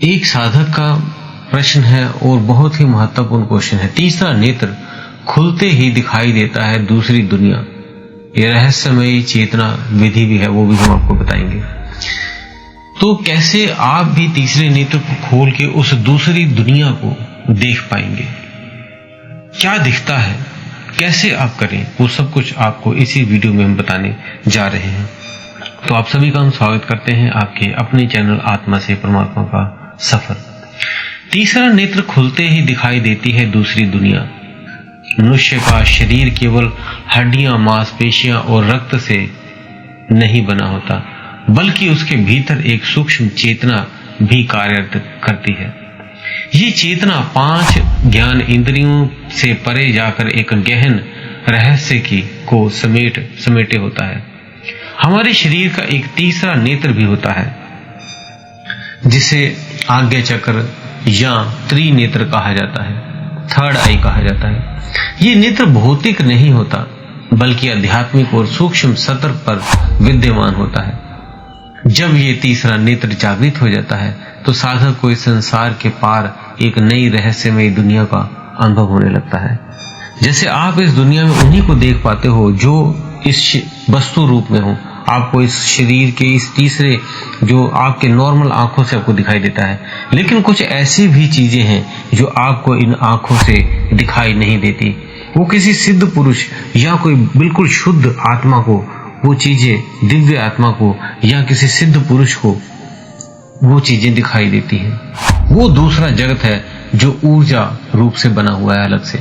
एक साधक का प्रश्न है और बहुत ही महत्वपूर्ण क्वेश्चन है। तीसरा नेत्र खुलते ही दिखाई देता है दूसरी दुनिया। ये रहस्यमयी चेतना विधि भी है, वो भी हम आपको बताएंगे। तो कैसे आप भी तीसरे नेत्र को खोल के उस दूसरी दुनिया को देख पाएंगे, क्या दिखता है, कैसे आप करें, वो सब कुछ आपको इसी वीडियो में हम बताने जा रहे हैं। तो आप सभी का हम स्वागत करते हैं आपके अपने चैनल आत्मा से परमात्मा का सफर। तीसरा नेत्र खुलते ही दिखाई देती है दूसरी दुनिया। मनुष्य का शरीर केवल हड्डियां, मांसपेशियां और रक्त से नहीं बना होता, बल्कि उसके भीतर एक सूक्ष्म चेतना भी कार्यरत करती है। ये चेतना 5 ज्ञान इंद्रियों से परे जाकर एक गहन रहस्य को समेटे होता है। हमारे शरीर का एक तीसरा नेत्र भी होता है, जिसे आज्ञा चक्र या त्रिनेत्र कहा जाता है, थर्ड आई कहा जाता है। ये नेत्र भौतिक नहीं होता, बल्कि आध्यात्मिक और सूक्ष्म सतर पर विद्यमान होता है। जब ये तीसरा नेत्र जागृत हो जाता है तो साधक को इस संसार के पार एक नई रहस्यमयी दुनिया का अनुभव होने लगता है। जैसे आप इस दुनिया में उन्हीं को देख पाते हो जो इस वस्तु रूप में हो। आपको इस शरीर के इस तीसरे जो आपके नॉर्मल आंखों से आपको दिखाई देता है, लेकिन कुछ ऐसी भी चीजें हैं जो आपको इन आंखों से दिखाई नहीं देती। वो किसी सिद्ध पुरुष या कोई बिल्कुल शुद्ध आत्मा को वो चीजें, दिव्य आत्मा को या किसी सिद्ध पुरुष को वो चीजें दिखाई देती हैं। वो दूसरा जगत है जो ऊर्जा रूप से बना हुआ है अलग से।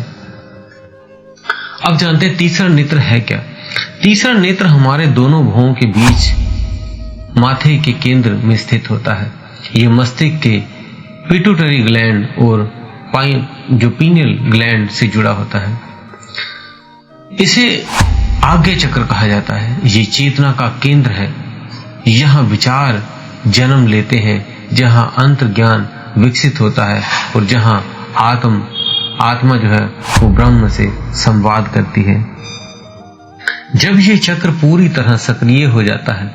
अब जानते हैं तीसरा नेत्र है क्या। तीसरा नेत्र हमारे दोनों भुवों के बीच माथे के केंद्र में स्थित होता है। यह मस्तिष्क के पिट्यूटरी ग्लैंड और जो पीनियल ग्लैंड से जुड़ा होता है। इसे आज्ञा चक्र कहा जाता है। ये चेतना का केंद्र है। यहाँ विचार जन्म लेते हैं, जहाँ अंतर ज्ञान विकसित होता है और जहाँ आत्मा जो है वो ब्रह्म से संवाद करती है। जब ये चक्र पूरी तरह सक्रिय हो जाता है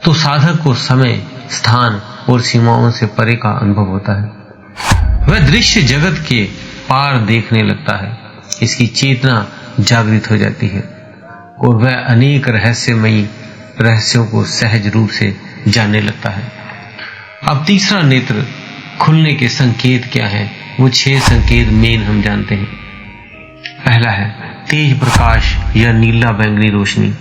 तो साधक को समय, स्थान और सीमाओं से परे का अनुभव होता है। वह दृश्य जगत के पार देखने लगता है। इसकी चेतना जागृत हो जाती है और वह अनेक रहस्यों को सहज रूप से जानने लगता है। अब तीसरा नेत्र खुलने के संकेत क्या है, वो 6 संकेत मेन हम जानते हैं। पहला है तेज प्रकाश या नीला बैंगनी रोशनी।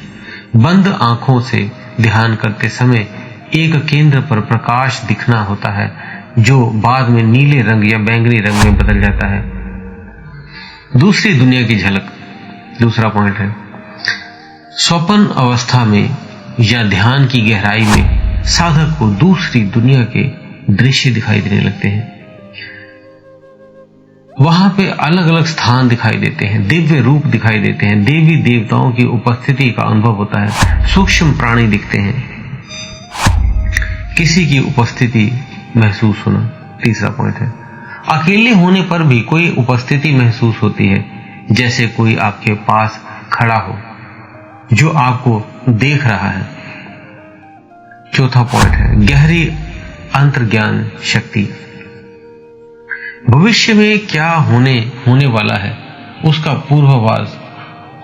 बंद आंखों से ध्यान करते समय एक केंद्र पर प्रकाश दिखना होता है, जो बाद में नीले रंग या बैंगनी रंग में बदल जाता है। दूसरी दुनिया की झलक, दूसरा पॉइंट है। स्वप्न अवस्था में या ध्यान की गहराई में साधक को दूसरी दुनिया के दृश्य दिखाई देने लगते हैं। वहां पे अलग अलग स्थान दिखाई देते हैं, दिव्य रूप दिखाई देते हैं, देवी देवताओं की उपस्थिति का अनुभव होता है, सूक्ष्म प्राणी दिखते हैं, किसी की उपस्थिति महसूस होना। तीसरा पॉइंट है अकेले होने पर भी कोई उपस्थिति महसूस होती है, जैसे कोई आपके पास खड़ा हो जो आपको देख रहा है। चौथा पॉइंट है गहरी अंतर्ज्ञान शक्ति। भविष्य में क्या होने वाला है उसका पूर्वाभास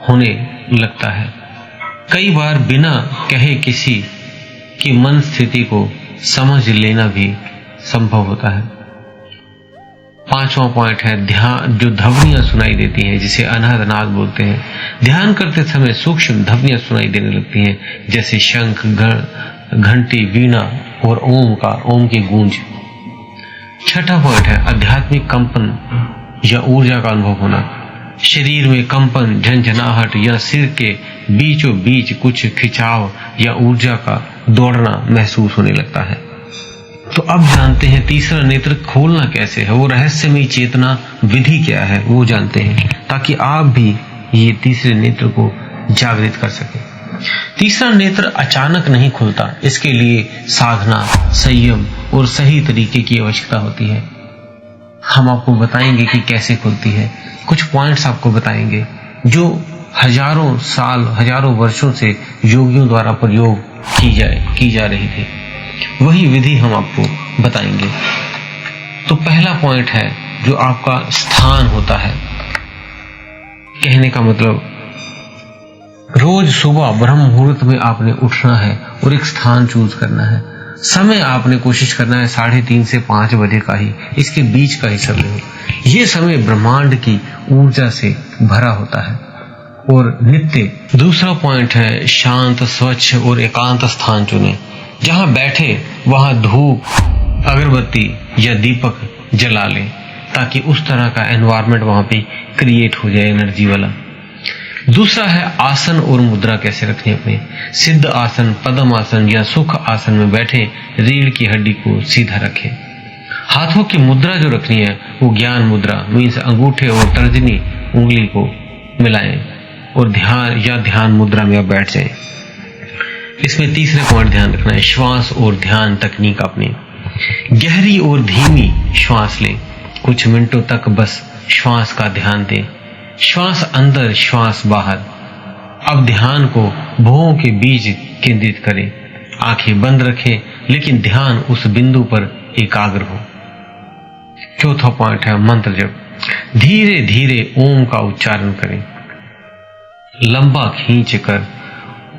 होने लगता है। कई बार बिना कहे किसी की मन स्थिति को समझ लेना भी संभव होता है। पांचवा पॉइंट है ध्यान, जो ध्वनियां सुनाई देती हैं जिसे अनाहत बोलते हैं। ध्यान करते समय सूक्ष्म ध्वनियां सुनाई देने लगती हैं, जैसे शंख, घंटी, वीणा और ओम की गूंज। छठा पॉइंट है आध्यात्मिक कंपन या ऊर्जा का अनुभव होना। शरीर में कंपन, झंझनाहट या सिर के बीचों बीच कुछ खिंचाव या ऊर्जा का दौड़ना महसूस होने लगता है। तो अब जानते हैं तीसरा नेत्र खोलना कैसे है, वो रहस्यमयी चेतना विधि क्या है वो जानते हैं, ताकि आप भी ये तीसरे नेत्र को जागृत कर सकें। तीसरा नेत्र अचानक नहीं खुलता, इसके लिए साधना, संयम और सही तरीके की आवश्यकता होती है। हम आपको बताएंगे कि कैसे खुलती है, कुछ पॉइंट्स आपको बताएंगे जो हजारों साल, हजारों वर्षों से योगियों द्वारा प्रयोग की जा रही थी। वही विधि हम आपको बताएंगे। तो पहला पॉइंट है जो आपका स्थान होता है। कहने का मतलब रोज सुबह ब्रह्म मुहूर्त में आपने उठना है और एक स्थान चूज करना है। समय आपने कोशिश करना है 3:30 से 5 बजे का ही, इसके बीच का ही समय हो। यह समय ब्रह्मांड की ऊर्जा से भरा होता है और नित्य। दूसरा पॉइंट है शांत, स्वच्छ और एकांत स्थान चुने। जहां बैठे वहां धूप, अगरबत्ती या दीपक जला लें ताकि उस तरह का एनवायरनमेंट वहां पे क्रिएट हो जाए, एनर्जी वाला। दूसरा है आसन और मुद्रा कैसे रखनी अपने। सिद्ध आसन, पद्म आसन या सुख आसन में बैठे रीढ़ की हड्डी को सीधा रखें। हाथों की मुद्रा जो रखनी है वो ज्ञान मुद्रा मीन्स अंगूठे और तर्जनी उंगली को मिलाएं और ध्यान मुद्रा में आप बैठ जाएं। इसमें तीसरे पॉइंट ध्यान रखना है श्वास और ध्यान तकनीक अपनी। गहरी और धीमी श्वास लें, कुछ मिनटों तक बस श्वास का ध्यान दें। श्वास अंदर, श्वास बाहर। अब ध्यान को भुवों के बीच केंद्रित करें। आंखें बंद रखें लेकिन ध्यान उस बिंदु पर एकाग्र हो। चौथा पॉइंट है मंत्र जप। धीरे धीरे ओम का उच्चारण करें। लंबा खींचकर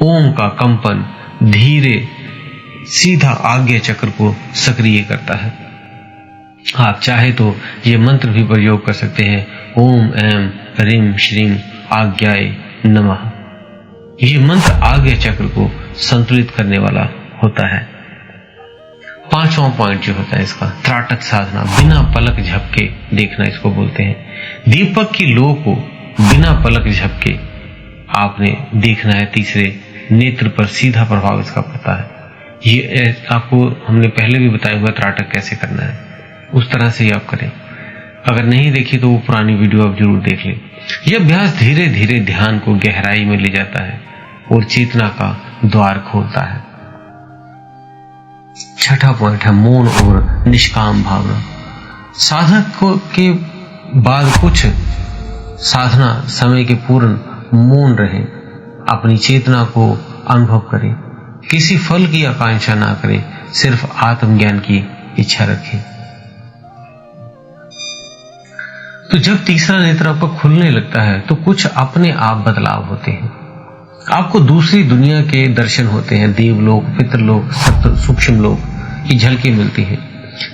ओम का कंपन धीरे सीधा आज्ञा चक्र को सक्रिय करता है। आप चाहे तो ये मंत्र भी प्रयोग कर सकते हैं, ओम ऐम ह्रीम श्रीम आज्ञाय नमः। ये मंत्र आज्ञा चक्र को संतुलित करने वाला होता है। पांचवा पॉइंट जो होता है इसका त्राटक साधना, बिना पलक झपके देखना इसको बोलते हैं। दीपक की लौ को बिना पलक झपके आपने देखना है। तीसरे नेत्र पर सीधा प्रभाव इसका पड़ता है। ये आपको हमने पहले भी बताया हुआ त्राटक कैसे करना है, उस तरह से ही आप करें। अगर नहीं देखी तो वो पुरानी वीडियो आप जरूर देख लें। यह अभ्यास धीरे धीरे ध्यान को गहराई में ले जाता है और चेतना का द्वार खोलता है। छठा पॉइंट है मौन और निष्काम भावना। साधक के बाद कुछ साधना समय के पूर्ण मौन रहे, अपनी चेतना को अनुभव करें, किसी फल की आकांक्षा ना करें, सिर्फ आत्मज्ञान की इच्छा रखें। तो जब तीसरा नेत्र आपका खुलने लगता है तो कुछ अपने आप बदलाव होते हैं। आपको दूसरी दुनिया के दर्शन होते हैं। देवलोक, पितरलोक, सप्त सूक्ष्म लोक की झलकी मिलती है।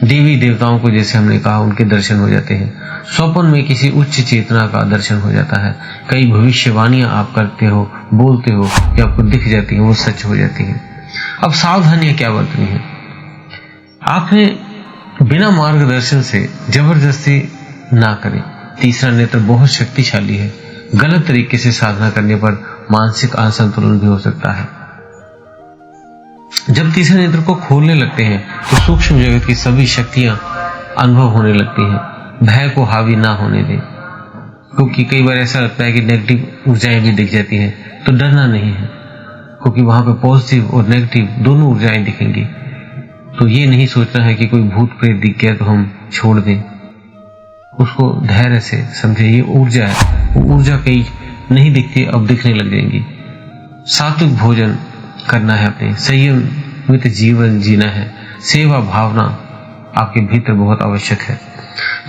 देवी देवताओं को जैसे हमने कहा उनके दर्शन हो जाते हैं। स्वप्न में किसी उच्च चेतना का दर्शन हो जाता है। कई भविष्यवाणियां आप करते हो, बोलते हो या आपको दिख जाती है, वो सच हो जाती है। अब सावधानियां क्या बरतनी है। आपने बिना मार्गदर्शन से जबरदस्ती ना करें। तीसरा नेत्र बहुत शक्तिशाली है। गलत तरीके से साधना करने पर मानसिक असंतुलन भी हो सकता है। जब तीसरे नेत्र को खोलने लगते हैं तो सूक्ष्म जगत की सभी शक्तियां अनुभव होने लगती हैं। भय को हावी ना होने दें, क्योंकि कई बार ऐसा लगता है कि नेगेटिव ऊर्जाएं भी दिख जाती हैं, तो डरना नहीं है, क्योंकि वहां पे पॉजिटिव और नेगेटिव दोनों ऊर्जाएं दिखेंगी। तो ये नहीं सोचना है कि कोई भूत प्रेत दिख गया तो हम छोड़ दें, उसको धैर्य से समझे। ये ऊर्जा है, वो ऊर्जा कहीं नहीं दिखती, अब दिखने लग जाएंगी। सात्विक भोजन करना है, अपने संयमित जीवन जीना है। सेवा भावना आपके भीतर बहुत आवश्यक है।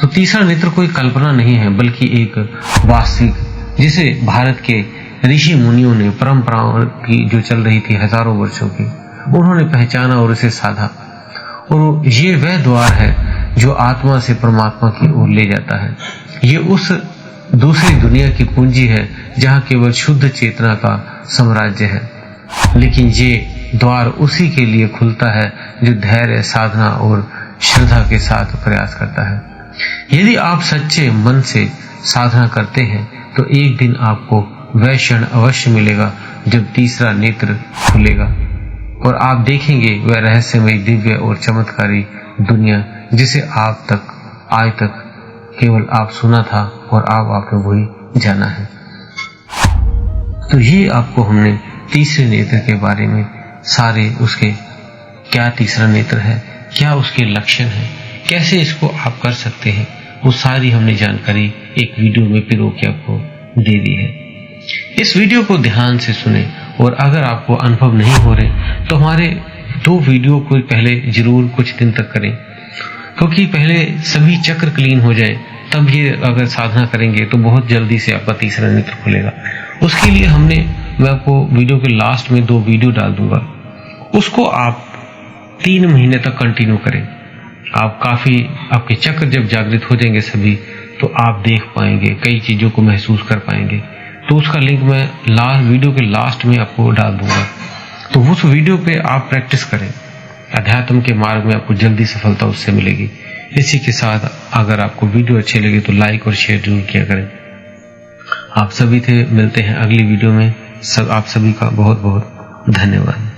तो तीसरा नेत्र कोई कल्पना नहीं है बल्कि एक वास्तविक, जिसे भारत के ऋषि मुनियों ने परंपराओं की जो चल रही थी हजारों वर्षों की, उन्होंने पहचाना और इसे साधा। और ये वह द्वार है जो आत्मा से परमात्मा की ओर ले जाता है। ये उस दूसरी दुनिया की कुंजी है जहाँ केवल शुद्ध चेतना का साम्राज्य है। लेकिन ये द्वार उसी के लिए खुलता है जो धैर्य, साधना और श्रद्धा के साथ प्रयास करता है। यदि आप सच्चे मन से साधना करते हैं तो एक दिन आपको वह क्षण अवश्य मिलेगा जब तीसरा नेत्र खुलेगा और आप देखेंगे वह रहस्यमय, दिव्य और चमत्कारी दुनिया जिसे आज तक केवल आप सुना था और आपने वही जाना है। तो ये आपको हमने तीसरे नेत्र के बारे में सारे उसके क्या तीसरा नेत्र है, क्या उसके लक्षण है, कैसे इसको आप कर सकते हैं, वो सारी हमने जानकारी एक वीडियो में पिरो के आपको दे दी है। इस वीडियो को ध्यान से सुने और अगर आपको अनुभव नहीं हो रहे तो हमारे 2 वीडियो को पहले जरूर कुछ दिन तक करें। क्योंकि पहले सभी चक्र क्लीन हो जाए, तब ये अगर साधना करेंगे तो बहुत जल्दी से आपका तीसरा नेत्र खुलेगा। उसके लिए मैं आपको वीडियो के लास्ट में 2 वीडियो डाल दूंगा, उसको आप 3 महीने तक कंटिन्यू करें। आप काफी, आपके चक्र जब जागृत हो जाएंगे सभी, तो आप देख पाएंगे, कई चीजों को महसूस कर पाएंगे। तो उसका लिंक मैं वीडियो के लास्ट में आपको डाल दूंगा। तो उस वीडियो पे आप प्रैक्टिस करें, अध्यात्म के मार्ग में आपको जल्दी सफलता उससे मिलेगी। इसी के साथ अगर आपको वीडियो अच्छी लगी तो लाइक और शेयर जरूर किया करें। आप सभी थे, मिलते हैं अगली वीडियो में। आप सभी का बहुत बहुत धन्यवाद।